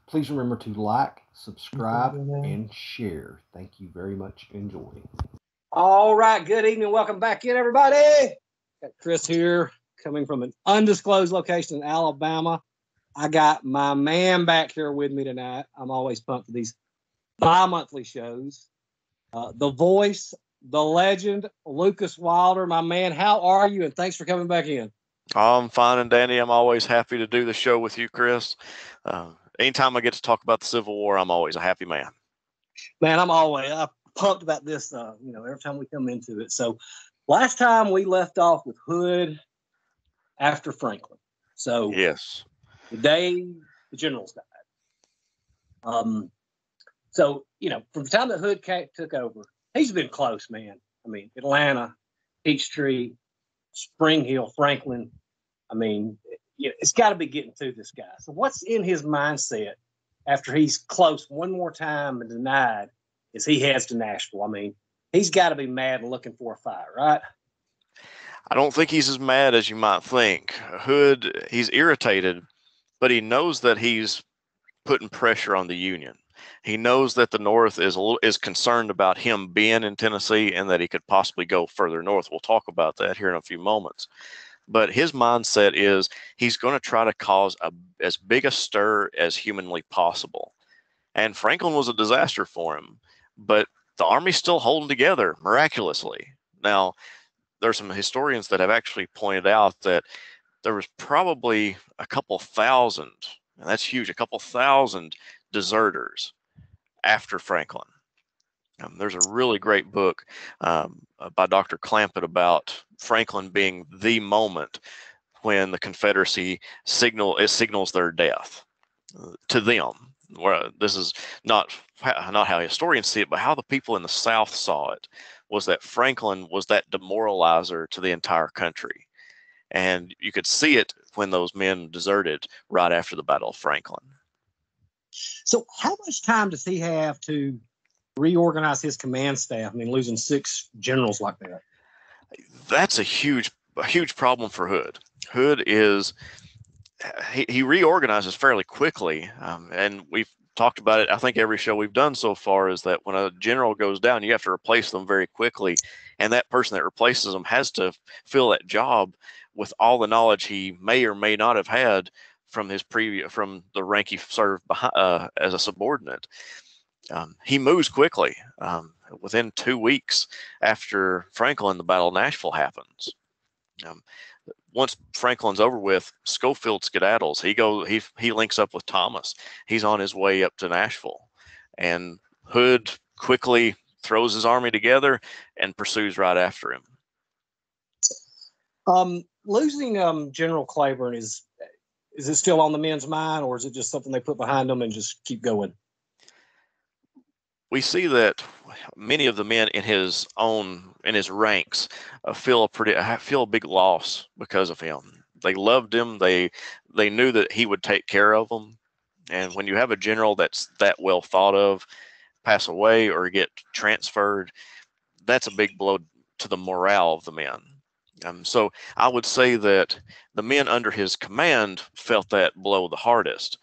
Please remember to like, subscribe, and share. Thank you very much. Enjoy. All right. Good evening. Welcome back in, everybody. Got Chris here, coming from an undisclosed location in Alabama. I got my man back here with me tonight. I'm always pumped for these bi-monthly shows. The voice, the legend, Lucas Wilder, my man. How are you? And thanks for coming back in. I'm fine and dandy. I'm always happy to do the show with you, Chris. Anytime I get to talk about the Civil War, I'm always a happy man. Man, I'm pumped about this, every time we come into it. So last time we left off with Hood after Franklin. So yes, the day the generals died. So, from the time that Hood took over, he's been close, man. I mean, Atlanta, Peachtree, Spring Hill, Franklin. I mean, it's got to be getting to this guy. So what's in his mindset after he's close one more time and denied as he heads to Nashville? I mean, he's got to be mad and looking for a fight, right? I don't think he's as mad as you might think. Hood, he's irritated, but he knows that he's putting pressure on the Union. He knows that the North is concerned about him being in Tennessee and that he could possibly go further north. We'll talk about that here in a few moments. But his mindset is he's going to try to cause as big a stir as humanly possible. And Franklin was a disaster for him, but the Army's still holding together miraculously. Now, there's some historians that have actually pointed out that there was probably a couple thousand, and that's huge, a couple thousand deserters after Franklin. There's a really great book by Dr. Clampett about Franklin being the moment when the Confederacy signals their death to them. Where this is not how historians see it, but how the people in the South saw it, was that Franklin was that demoralizer to the entire country. And you could see it when those men deserted right after the Battle of Franklin. So how much time does he have to reorganize his command staff? I mean, losing 6 generals like that. That's a huge problem for Hood. Hood is he reorganizes fairly quickly, and we've talked about it. I think every show we've done so far is that when a general goes down, you have to replace them very quickly, and that person that replaces them has to fill that job with all the knowledge he may or may not have had from the rank he served as a subordinate. He moves quickly. Within 2 weeks after Franklin, the Battle of Nashville happens. Once Franklin's over with, Schofield skedaddles. He links up with Thomas. He's on his way up to Nashville, and Hood quickly throws his army together and pursues right after him. Losing General Claiborne, is it still on the men's mind, or is it just something they put behind them and just keep going? We see that many of the men in his ranks feel a big loss because of him. They loved him. They knew that he would take care of them. And when you have a general that's that well thought of pass away or get transferred, that's a big blow to the morale of the men. So I would say that the men under his command felt that blow the hardest.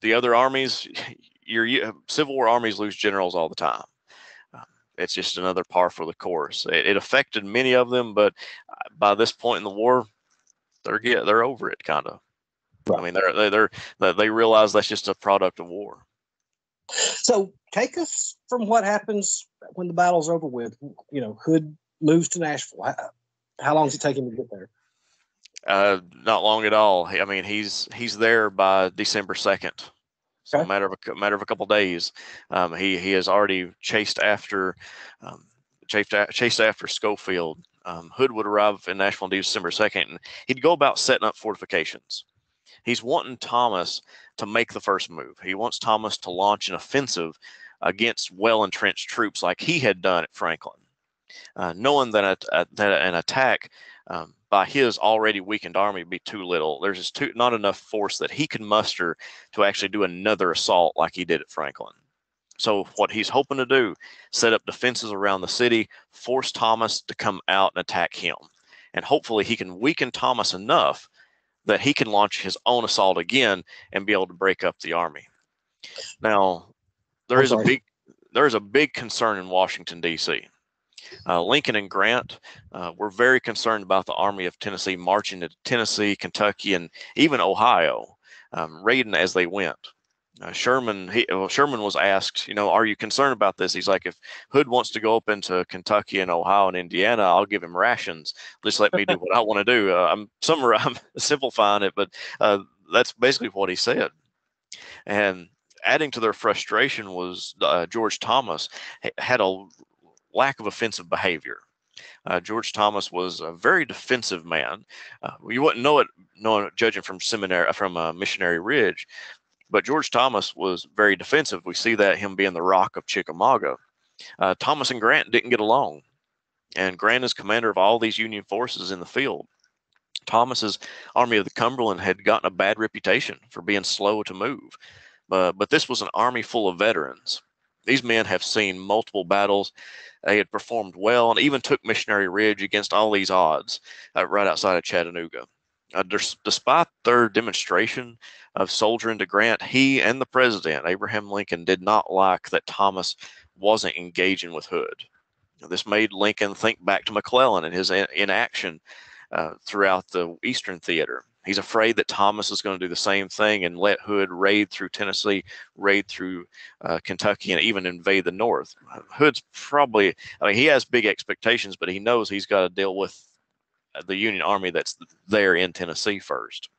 The other armies, your Civil War armies lose generals all the time. It's just another par for the course. It affected many of them, but by this point in the war, they're over it, kind of. Right. I mean, they realize that's just a product of war. So take us from what happens when the battle's over with. Hood moves to Nashville. How long does it take him to get there? Not long at all. I mean, he's there by December 2nd. So a matter of a couple of days. He has already chased after Schofield. Hood would arrive in Nashville on December 2nd, and he'd go about setting up fortifications. He's wanting Thomas to make the first move. He wants Thomas to launch an offensive against well-entrenched troops like he had done at Franklin, knowing that an attack by his already weakened army would be too little. There's just not enough force that he can muster to actually do another assault like he did at Franklin. So what he's hoping to do, set up defenses around the city, force Thomas to come out and attack him. And hopefully he can weaken Thomas enough that he can launch his own assault again and be able to break up the army. Now, there I'm is a sorry. big concern in Washington, D.C. Lincoln and Grant were very concerned about the Army of Tennessee marching into Tennessee, Kentucky, and even Ohio, raiding as they went. Sherman was asked, are you concerned about this? He's like, if Hood wants to go up into Kentucky and Ohio and Indiana, I'll give him rations. Just let me do what I want to do. I'm simplifying it, but that's basically what he said. And adding to their frustration was George Thomas had a lack of offensive behavior. George Thomas was a very defensive man. You wouldn't know it, judging from Missionary Ridge, but George Thomas was very defensive. We see that him being the Rock of Chickamauga. Thomas and Grant didn't get along, and Grant is commander of all these Union forces in the field. Thomas's Army of the Cumberland had gotten a bad reputation for being slow to move, but this was an army full of veterans. These men have seen multiple battles. They had performed well and even took Missionary Ridge against all these odds right outside of Chattanooga. Despite their demonstration of soldiering to Grant, he and the president, Abraham Lincoln, did not like that Thomas wasn't engaging with Hood. This made Lincoln think back to McClellan and his inaction throughout the Eastern Theater. He's afraid that Thomas is going to do the same thing and let Hood raid through Tennessee, raid through Kentucky, and even invade the North. Hood's probably, he has big expectations, but he knows he's got to deal with the Union Army that's there in Tennessee first.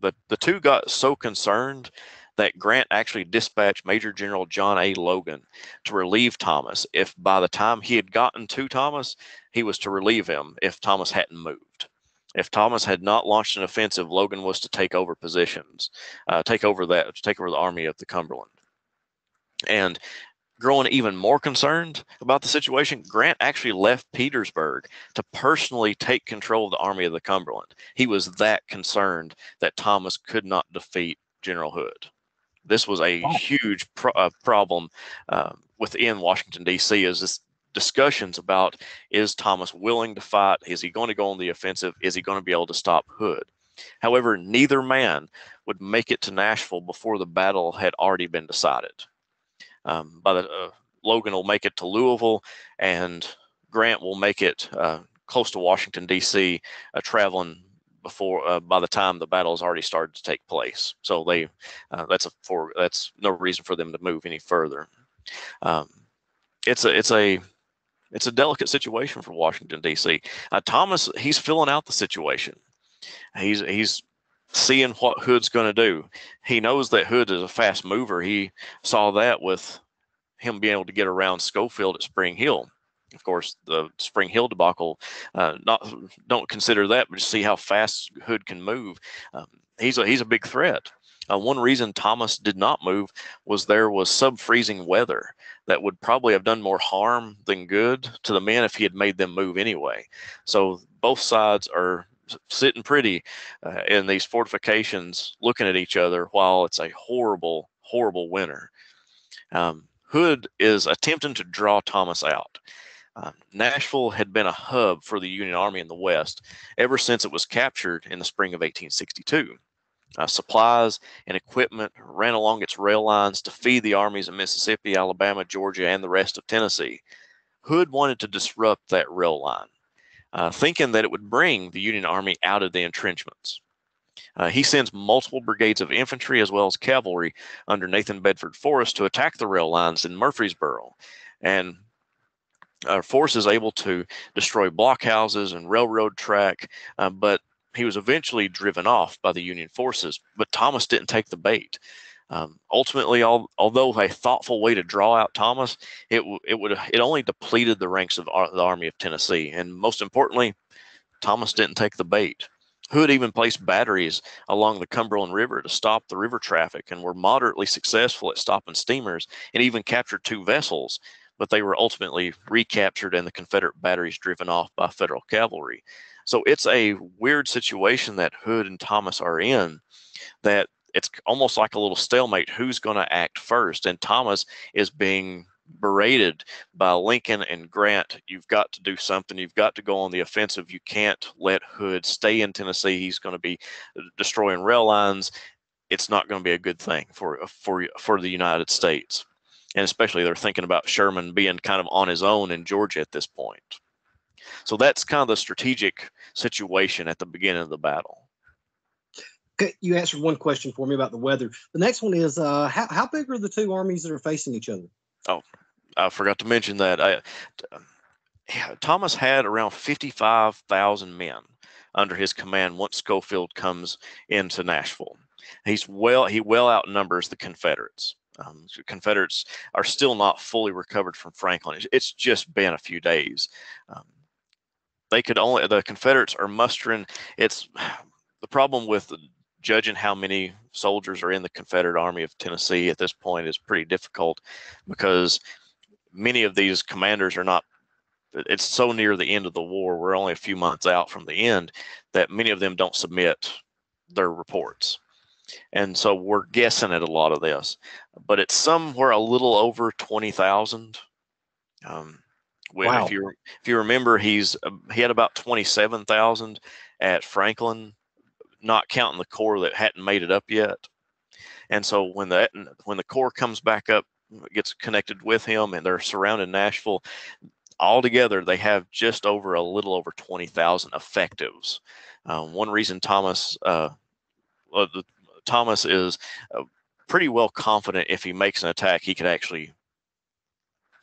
But the two got so concerned that Grant actually dispatched Major General John A. Logan to relieve Thomas. If by the time he had gotten to Thomas, he was to relieve him if Thomas hadn't moved. If Thomas had not launched an offensive, Logan was to take over positions, take over the Army of the Cumberland. And growing even more concerned about the situation, Grant actually left Petersburg to personally take control of the Army of the Cumberland. He was that concerned that Thomas could not defeat General Hood. This was a huge problem within Washington, D.C. is this discussions about, is Thomas willing to fight? Is he going to go on the offensive? Is he going to be able to stop Hood? However, neither man would make it to Nashville before the battle had already been decided. Logan will make it to Louisville, and Grant will make it close to Washington, D.C., traveling before by the time the battle has already started to take place. So that's no reason for them to move any further. It's a delicate situation for Washington, D.C. Thomas, he's filling out the situation. He's seeing what Hood's going to do. He knows that Hood is a fast mover. He saw that with him being able to get around Schofield at Spring Hill. Of course, the Spring Hill debacle, don't consider that, but just see how fast Hood can move. He's a big threat. One reason Thomas did not move was there was sub-freezing weather that would probably have done more harm than good to the men if he had made them move anyway. So both sides are sitting pretty in these fortifications looking at each other while it's a horrible, horrible winter. Hood is attempting to draw Thomas out. Nashville had been a hub for the Union Army in the West ever since it was captured in the spring of 1862. Supplies and equipment ran along its rail lines to feed the armies of Mississippi, Alabama, Georgia, and the rest of Tennessee. Hood wanted to disrupt that rail line, thinking that it would bring the Union Army out of the entrenchments. He sends multiple brigades of infantry as well as cavalry under Nathan Bedford Forrest to attack the rail lines in Murfreesboro. And Forrest is able to destroy blockhouses and railroad track, but he was eventually driven off by the Union forces. But Thomas didn't take the bait. Ultimately, although a thoughtful way to draw out Thomas, it only depleted the ranks of the Army of Tennessee. And most importantly, Thomas didn't take the bait. Hood even placed batteries along the Cumberland River to stop the river traffic and were moderately successful at stopping steamers and even captured 2 vessels, but they were ultimately recaptured and the Confederate batteries driven off by Federal cavalry. So it's a weird situation that Hood and Thomas are in, that it's almost like a little stalemate. Who's going to act first? And Thomas is being berated by Lincoln and Grant. You've got to do something. You've got to go on the offensive. You can't let Hood stay in Tennessee. He's going to be destroying rail lines. it's not going to be a good thing for the United States. And especially they're thinking about Sherman being kind of on his own in Georgia at this point. So that's kind of the strategic situation at the beginning of the battle. Okay, you answered one question for me about the weather. The next one is how big are the two armies that are facing each other? Oh, I forgot to mention that. Thomas had around 55,000 men under his command once Schofield comes into Nashville. He well outnumbers the Confederates. The Confederates are still not fully recovered from Franklin. It's just been a few days. The Confederates are mustering. It's the problem with judging how many soldiers are in the Confederate Army of Tennessee at this point is pretty difficult, because many of these commanders are not. It's so near the end of the war. We're only a few months out from the end that many of them don't submit their reports. And so we're guessing at a lot of this, but it's somewhere a little over 20,000. Wow. If you remember, he had about 27,000 at Franklin, not counting the Corps that hadn't made it up yet. And so when the Corps comes back up, gets connected with him, and they're surrounding Nashville, altogether they have just a little over 20,000 effectives. One reason Thomas is pretty well confident if he makes an attack, he could actually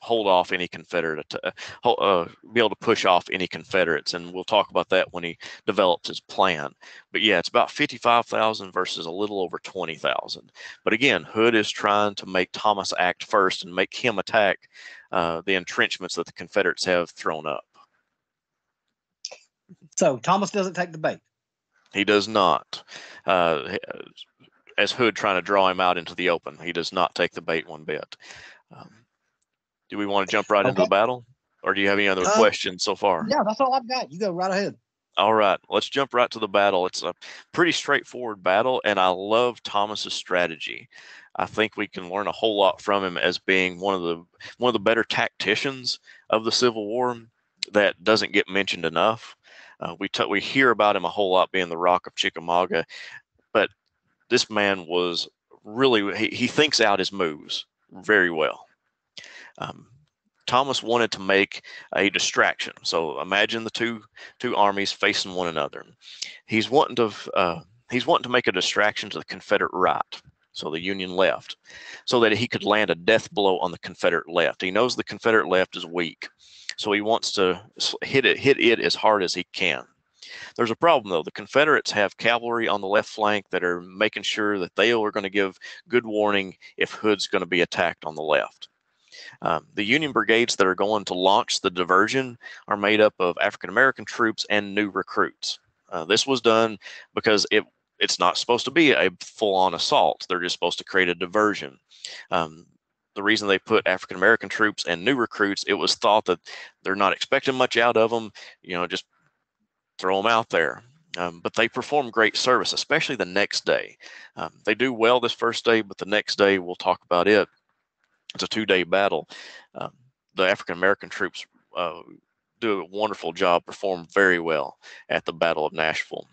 hold off any Confederate, be able to push off any Confederates, and we'll talk about that when he develops his plan. But yeah, it's about 55,000 versus a little over 20,000. But again, Hood is trying to make Thomas act first and make him attack the entrenchments that the Confederates have thrown up. So Thomas doesn't take the bait. He does not. As Hood trying to draw him out into the open, he does not take the bait one bit. Do we want to jump right into the battle, or do you have any other questions so far? Yeah, that's all I've got. You go right ahead. All right, let's jump right to the battle. It's a pretty straightforward battle, and I love Thomas's strategy. I think we can learn a whole lot from him as being one of the better tacticians of the Civil War that doesn't get mentioned enough. We hear about him a whole lot being the Rock of Chickamauga, but this man was really he thinks out his moves very well. Thomas wanted to make a distraction. So imagine the two armies facing one another. He's wanting to make a distraction to the Confederate right, so the Union left, so that he could land a death blow on the Confederate left. He knows the Confederate left is weak, so he wants to hit it as hard as he can. There's a problem, though. The Confederates have cavalry on the left flank that are making sure that they are going to give good warning if Hood's going to be attacked on the left. The Union brigades that are going to launch the diversion are made up of African-American troops and new recruits. This was done because it's not supposed to be a full-on assault. They're just supposed to create a diversion. The reason they put African-American troops and new recruits, it was thought that they're not expecting much out of them, just throw them out there. But they perform great service, especially the next day. They do well this first day, but the next day, we'll talk about it. It's a 2-day battle. The African-American troops do a wonderful job, perform very well at the Battle of Nashville.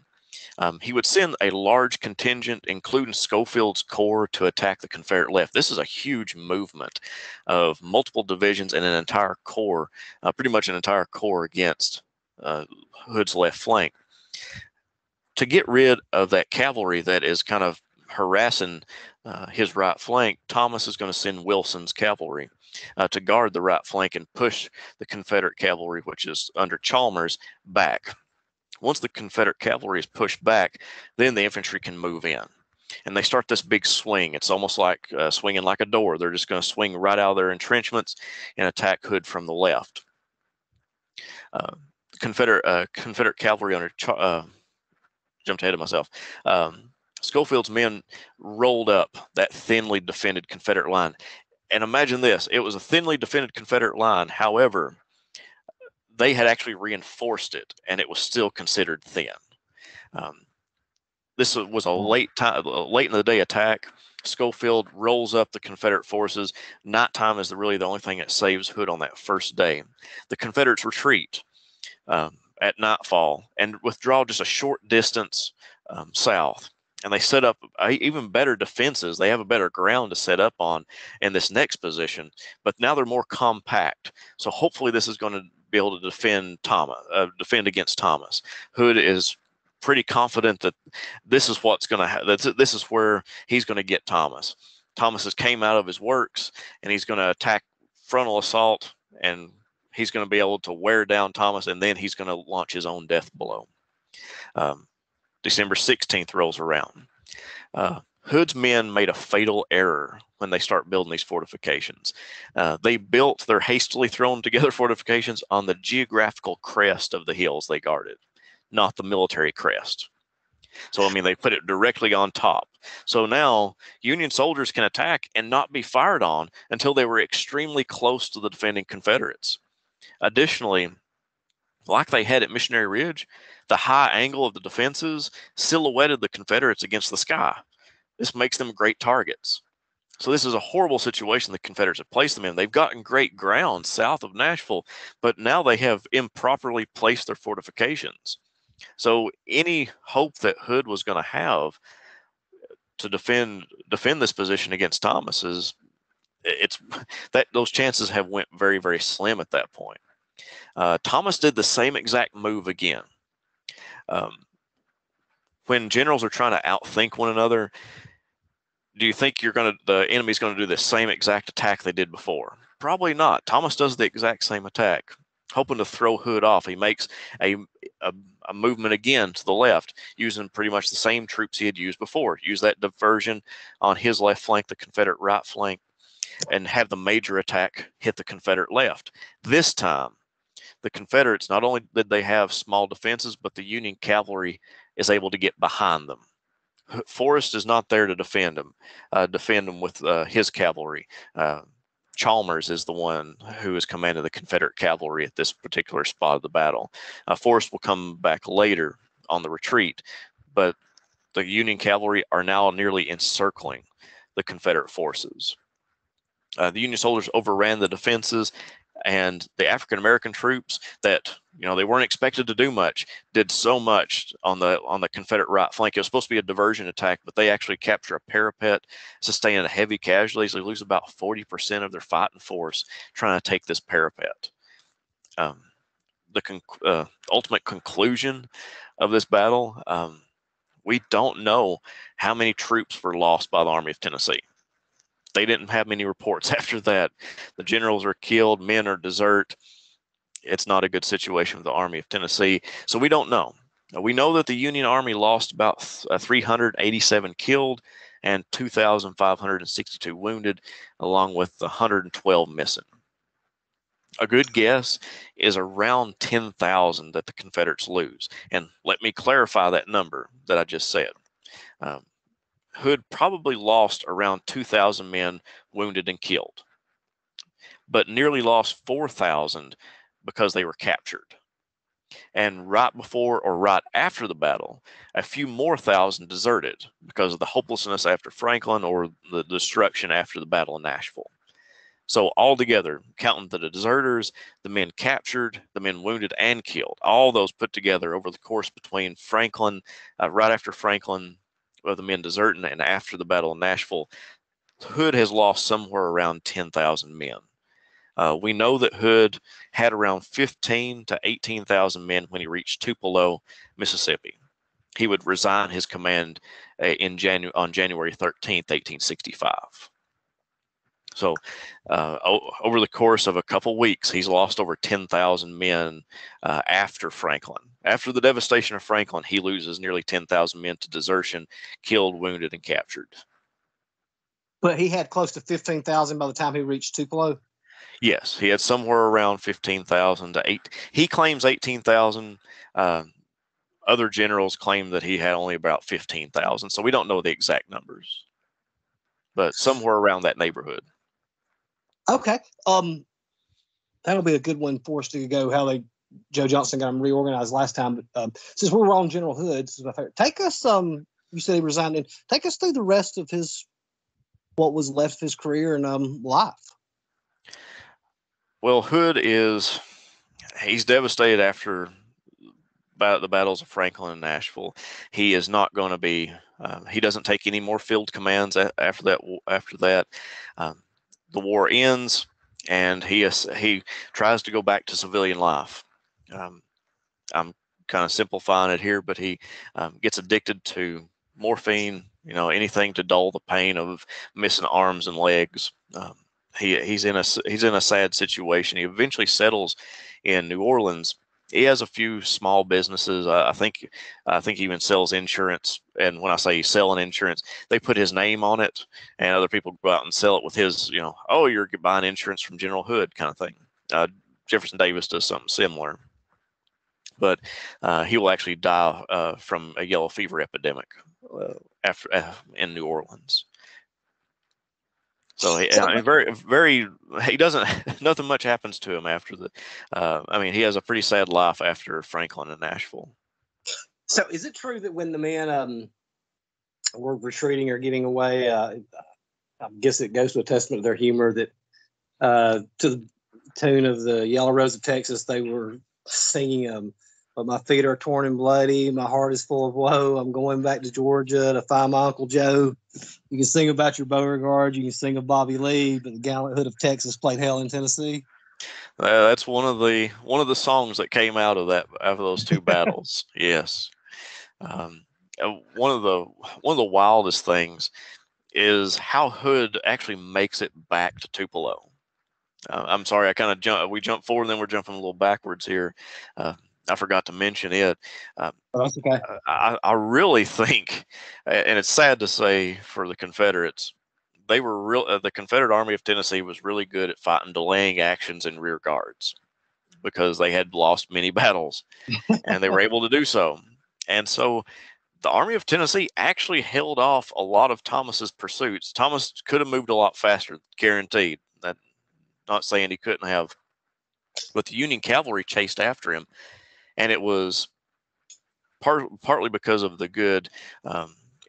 He would send a large contingent, including Schofield's corps, to attack the Confederate left. This is a huge movement of multiple divisions and an entire corps, pretty much an entire corps against Hood's left flank. To get rid of that cavalry that is kind of harassing his right flank, Thomas is going to send Wilson's cavalry to guard the right flank and push the Confederate cavalry, which is under Chalmers, back. Once the Confederate cavalry is pushed back, then the infantry can move in. And they start this big swing. It's almost like swinging like a door. They're just going to swing right out of their entrenchments and attack Hood from the left. Confederate cavalry under jumped ahead of myself. Schofield's men rolled up that thinly defended Confederate line. And imagine this, it was a thinly defended Confederate line. However, they had actually reinforced it, and it was still considered thin. This was a late in the day attack. Schofield rolls up the Confederate forces. Nighttime is really the only thing that saves Hood on that first day. The Confederates retreat at nightfall and withdraw just a short distance south. and they set up even better defenses. They have a better ground to set up on in this next position, but now they're more compact. So hopefully this is going to be able to defend against Thomas. Hood is pretty confident that this is what's going to happen. This is where he's going to get Thomas. Thomas has came out of his works, and he's going to attack frontal assault, and he's going to be able to wear down Thomas, and then he's going to launch his own death blow. December 16th rolls around. Hood's men made a fatal error when they start building these fortifications. They built their hastily thrown together fortifications on the geographical crest of the hills they guarded, not the military crest. So, I mean, they put it directly on top. So now Union soldiers can attack and not be fired on until they were extremely close to the defending Confederates. Additionally, like they had at Missionary Ridge, the high angle of the defenses silhouetted the Confederates against the sky. This makes them great targets. So this is a horrible situation the Confederates have placed them in. They've gotten great ground south of Nashville, but now they have improperly placed their fortifications. So any hope that Hood was going to have to defend this position against Thomas those chances have went very, very slim at that point. Thomas did the same exact move again. When generals are trying to outthink one another, do you think the enemy's going to do the same exact attack they did before? Probably not. Thomas does the exact same attack, hoping to throw Hood off. He makes a movement again to the left, using pretty much the same troops he had used before. Use that diversion on his left flank, the Confederate right flank, and have the major attack hit the Confederate left. This time, the Confederates, not only did they have small defenses, but the Union cavalry is able to get behind them. Forrest is not there to defend them with his cavalry. Chalmers is the one who is commanding the Confederate cavalry at this particular spot of the battle. Forrest will come back later on the retreat, but the Union cavalry are now nearly encircling the Confederate forces. The Union soldiers overran the defenses, and the African American troops that they weren't expected to do much did so much on the Confederate right flank. It was supposed to be a diversion attack, but they actually capture a parapet, sustaining heavy casualties. They lose about 40% of their fighting force trying to take this parapet. The ultimate conclusion of this battle, we don't know how many troops were lost by the Army of Tennessee. They didn't have many reports after that. The generals are killed, men are desert. It's not a good situation with the Army of Tennessee. So we don't know. We know that the Union Army lost about 387 killed and 2,562 wounded, along with 112 missing. A good guess is around 10,000 that the Confederates lose. And let me clarify that number that I just said. Hood probably lost around 2,000 men wounded and killed, but nearly lost 4,000 because they were captured. And right before or right after the battle, a few more thousand deserted because of the hopelessness after Franklin or the destruction after the Battle of Nashville. So altogether, counting the deserters, the men captured, the men wounded and killed, all those put together over the course between Franklin, right after Franklin, of the men deserting, and after the Battle of Nashville, Hood has lost somewhere around 10,000 men. We know that Hood had around 15 to 18,000 men when he reached Tupelo, Mississippi. He would resign his command on January 13th, 1865. So over the course of a couple weeks, he's lost over 10,000 men after Franklin. After the devastation of Franklin, he loses nearly 10,000 men to desertion, killed, wounded, and captured. But he had close to 15,000 by the time he reached Tupelo? Yes, he had somewhere around 15,000 to 8. He claims 18,000. Other generals claim that he had only about 15,000. So we don't know the exact numbers, but somewhere around that neighborhood. Okay. That'll be a good one for us to go, how Joe Johnston got him reorganized last time. But since we're on General Hood, this is my favorite. Take us, you said he resigned, take us through the rest of what was left of his career and life. Well, Hood he's devastated after the battles of Franklin and Nashville. He is not going to be. He doesn't take any more field commands after that. Um, the war ends, and he tries to go back to civilian life. I'm kind of simplifying it here, but he gets addicted to morphine, anything to dull the pain of missing arms and legs. He's in a sad situation. He eventually settles in New Orleans. He has a few small businesses. I think he even sells insurance. And when I say he's selling insurance, they put his name on it, and other people go out and sell it with his, oh, you're buying insurance from General Hood kind of thing. Jefferson Davis does something similar, but he will actually die from a yellow fever epidemic in New Orleans. So he doesn't, nothing much happens to him after he has a pretty sad life after Franklin and Nashville. So is it true that when the men were retreating or getting away, I guess it goes to a testament of their humor that to the tune of the Yellow Rose of Texas, they were singing, but my feet are torn and bloody, my heart is full of woe, I'm going back to Georgia to find my Uncle Joe. You can sing about your Beauregard, you can sing of Bobby Lee, but the gallant hood of Texas played hell in Tennessee. That's one of the songs that came out of those two battles. Yes. One of the wildest things is how Hood actually makes it back to Tupelo. I'm sorry, we jumped forward and then we're jumping a little backwards here. I forgot to mention it. That's okay. I really think, and it's sad to say for the Confederates, the Confederate Army of Tennessee was really good at fighting delaying actions and rear guards because they had lost many battles and they were able to do so. And so the Army of Tennessee actually held off a lot of Thomas's pursuits. Thomas could have moved a lot faster, guaranteed. That, not saying he couldn't have, but the Union cavalry chased after him. And it was partly because of the good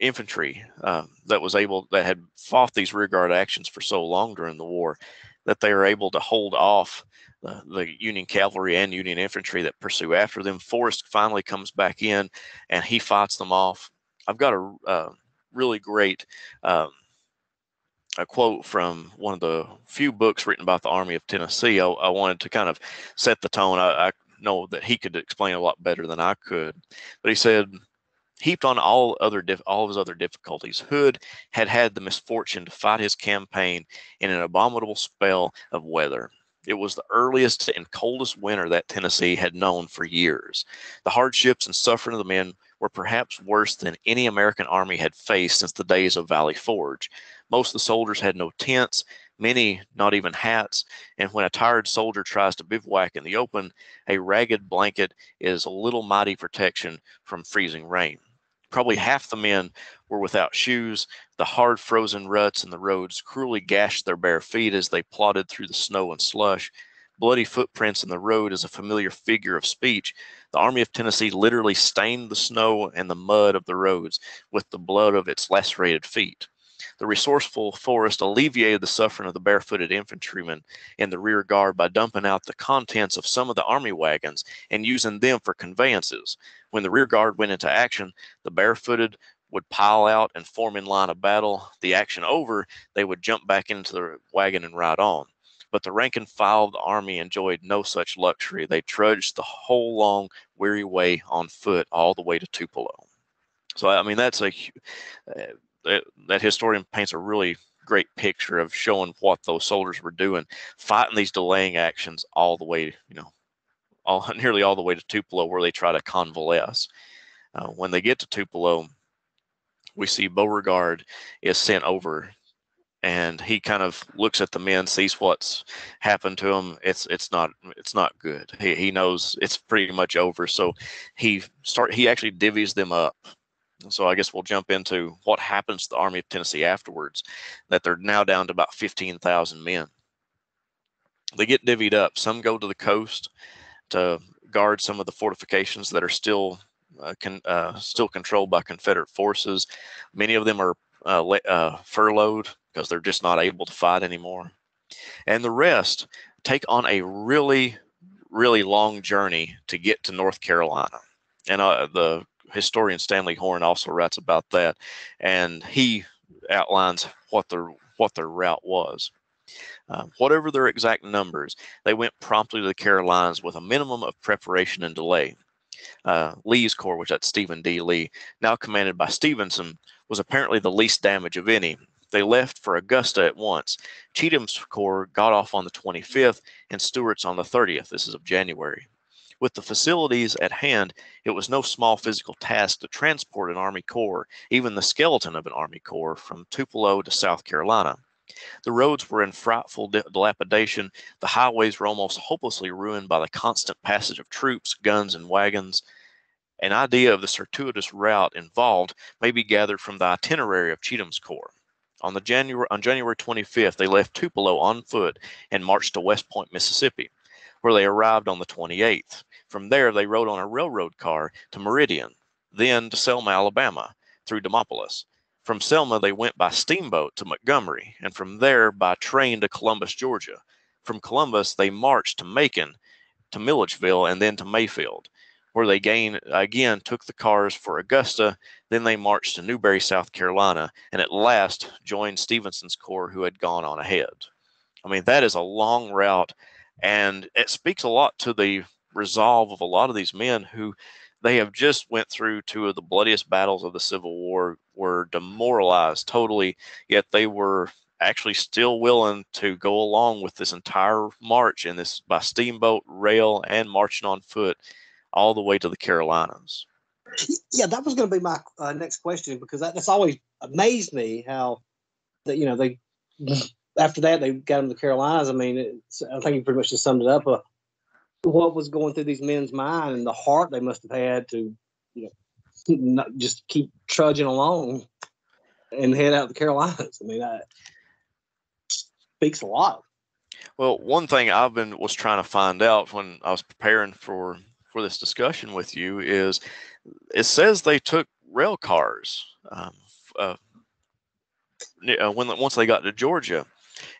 infantry that had fought these rearguard actions for so long during the war, that they were able to hold off the Union cavalry and Union infantry that pursue after them. Forrest finally comes back in, and he fights them off. I've got a really great a quote from one of the few books written about the Army of Tennessee. I wanted to kind of set the tone. I know that he could explain a lot better than I could, but he said, heaped on all of his other difficulties, Hood had the misfortune to fight his campaign in an abominable spell of weather. It was the earliest and coldest winter that Tennessee had known for years. The hardships and suffering of the men were perhaps worse than any American army had faced since the days of Valley Forge. Most of the soldiers had no tents, many not even hats, and when a tired soldier tries to bivouac in the open, a ragged blanket is a little mighty protection from freezing rain. Probably half the men were without shoes. The hard frozen ruts in the roads cruelly gashed their bare feet as they plodded through the snow and slush. Bloody footprints in the road is a familiar figure of speech. The Army of Tennessee literally stained the snow and the mud of the roads with the blood of its lacerated feet. The resourceful Forrest alleviated the suffering of the barefooted infantrymen in the rear guard by dumping out the contents of some of the army wagons and using them for conveyances. When the rear guard went into action, the barefooted would pile out and form in line of battle. The action over, they would jump back into the wagon and ride on. But the rank and file of the army enjoyed no such luxury. They trudged the whole long, weary way on foot all the way to Tupelo. So, I mean, that's that historian paints a really great picture of showing what those soldiers were doing, fighting these delaying actions all the way, nearly all the way to Tupelo, where they try to convalesce. When they get to Tupelo, we see Beauregard is sent over, and he kind of looks at the men, sees what's happened to him. It's not good. He knows it's pretty much over, so he actually divvies them up. So I guess we'll jump into what happens to the Army of Tennessee afterwards, that they're now down to about 15,000 men. They get divvied up. Some go to the coast to guard some of the fortifications that are still controlled by Confederate forces. Many of them are furloughed because they're just not able to fight anymore. And the rest take on a really, really long journey to get to North Carolina. And the historian Stanley Horn also writes about that, and he outlines what their route was. Whatever their exact numbers, they went promptly to the Carolinas with a minimum of preparation and delay. Lee's corps, which that's Stephen D. Lee, now commanded by Stevenson, was apparently the least damage of any. They left for Augusta at once. Cheatham's corps got off on the 25th and Stewart's on the 30th. This is of January. With the facilities at hand, it was no small physical task to transport an Army corps, even the skeleton of an Army corps, from Tupelo to South Carolina. The roads were in frightful dilapidation. The highways were almost hopelessly ruined by the constant passage of troops, guns, and wagons. An idea of the circuitous route involved may be gathered from the itinerary of Cheatham's corps. On January 25th, they left Tupelo on foot and marched to West Point, Mississippi, where they arrived on the 28th. From there, they rode on a railroad car to Meridian, then to Selma, Alabama, through Demopolis. From Selma, they went by steamboat to Montgomery, and from there by train to Columbus, Georgia. From Columbus, they marched to Macon, to Milledgeville, and then to Mayfield, where they again took the cars for Augusta. Then they marched to Newberry, South Carolina, and at last joined Stevenson's corps, who had gone on ahead. I mean, that is a long route, and it speaks a lot to the resolve of a lot of these men who they have just went through two of the bloodiest battles of the Civil War, were demoralized totally, yet they were actually still willing to go along with this entire march, and this by steamboat, rail, and marching on foot all the way to the Carolinas. Yeah, that was going to be my next question, because that's always amazed me how that they after that they got them to the Carolinas. I mean, I think you pretty much just summed it up. What was going through these men's mind and the heart they must have had to, not just keep trudging along and head out to the Carolinas. I mean, that speaks a lot. Well, one thing was trying to find out when I was preparing for this discussion with you is it says they took rail cars once they got to Georgia.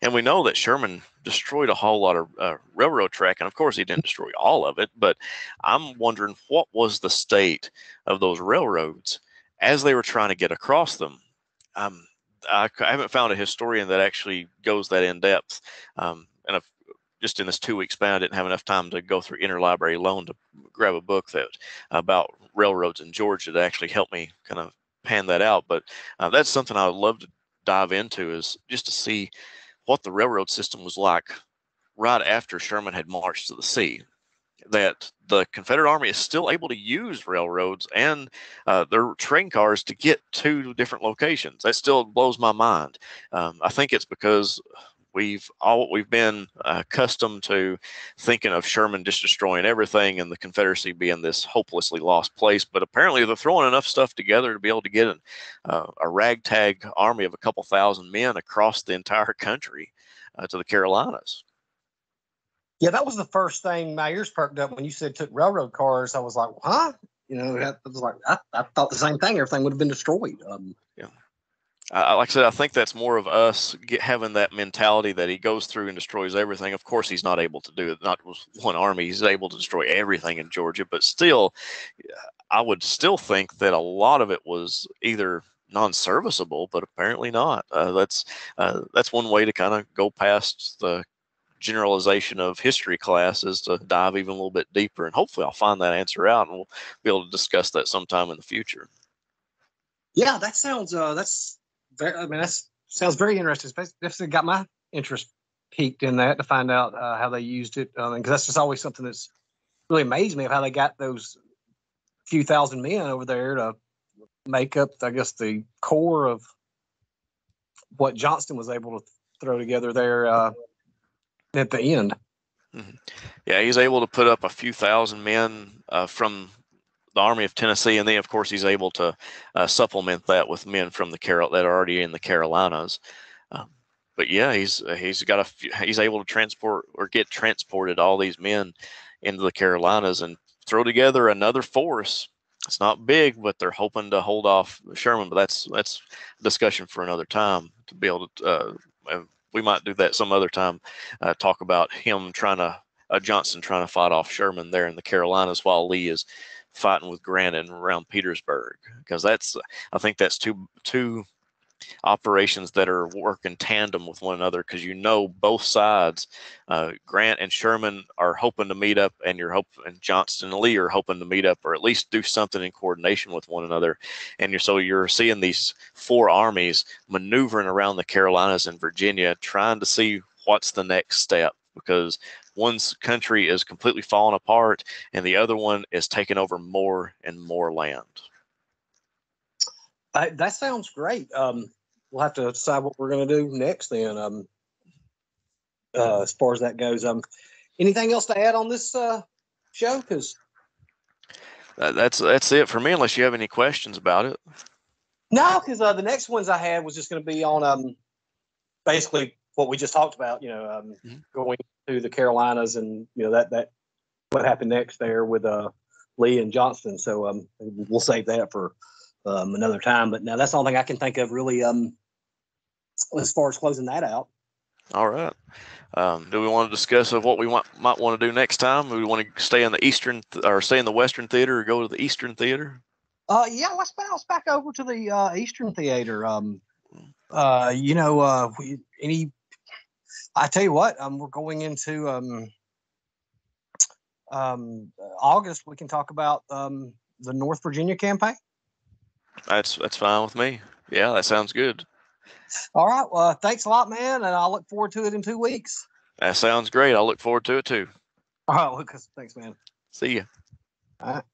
And we know that Sherman destroyed a whole lot of railroad track. And of course, he didn't destroy all of it. But I'm wondering, what was the state of those railroads as they were trying to get across them? I haven't found a historian that actually goes that in depth. And just in this 2-week span, I didn't have enough time to go through interlibrary loan to grab a book about railroads in Georgia to actually help me kind of pan that out. But that's something I would love to dive into, is just to see what the railroad system was like right after Sherman had marched to the sea. That the Confederate Army is still able to use railroads and their train cars to get to different locations. That still blows my mind. I think it's because we've been accustomed to thinking of Sherman just destroying everything and the Confederacy being this hopelessly lost place. But apparently they're throwing enough stuff together to be able to get a ragtag army of a couple thousand men across the entire country to the Carolinas. Yeah, that was the first thing my ears perked up when you said took railroad cars. I was like, huh? I was like, I thought the same thing. Everything would have been destroyed. Yeah. Like I said, I think that's more of us having that mentality that he goes through and destroys everything. Of course, he's not able to do it. Not with one army. He's able to destroy everything in Georgia. But still, I would still think that a lot of it was either non-serviceable, but apparently not. That's one way to kind of go past the generalization of history classes, to dive even a little bit deeper. And hopefully I'll find that answer out, and we'll be able to discuss that sometime in the future. Yeah, that sounds, that sounds very interesting. Definitely got my interest peaked in that, to find out how they used it. Because that's just always something that's really amazed me, of how they got those few thousand men over there to make up, I guess, the core of what Johnston was able to throw together there at the end. Mm-hmm. Yeah, he's able to put up a few thousand men from the Army of Tennessee, and then of course he's able to supplement that with men from that are already in the Carolinas. But yeah, he's able to transport or get transported all these men into the Carolinas and throw together another force. It's not big, but they're hoping to hold off Sherman. But that's a discussion for another time, to be able to. We might do that some other time. Talk about him Johnston trying to fight off Sherman there in the Carolinas, while Lee is fighting with Grant and around Petersburg, because I think that's two operations that are working tandem with one another, because both sides, Grant and Sherman are hoping to meet up, and and Johnston and Lee are hoping to meet up, or at least do something in coordination with one another. And you're seeing these four armies maneuvering around the Carolinas and Virginia, trying to see what's the next step, because one's country is completely falling apart and the other one is taking over more and more land. That sounds great. We'll have to decide what we're going to do next then. As far as that goes, anything else to add on this show? Because that's it for me, unless you have any questions about it. No, because the next ones I had was just going to be on basically what we just talked about. Going to the Carolinas, and that what happened next there with Lee and Johnston. So we'll save that for another time. But now that's the only thing I can think of really as far as closing that out. All right. Do we want to discuss what we might want to do next time? Do we want to stay in the Eastern or stay in the Western Theater, or go to the Eastern Theater? Yeah, let's bounce back over to the Eastern Theater. I tell you what, we're going into August. We can talk about the North Virginia campaign. That's fine with me. Yeah, that sounds good. All right. Well, thanks a lot, man, and I'll look forward to it in 2 weeks. That sounds great. I'll look forward to it too. All right, Lucas. Thanks, man. See ya. All right.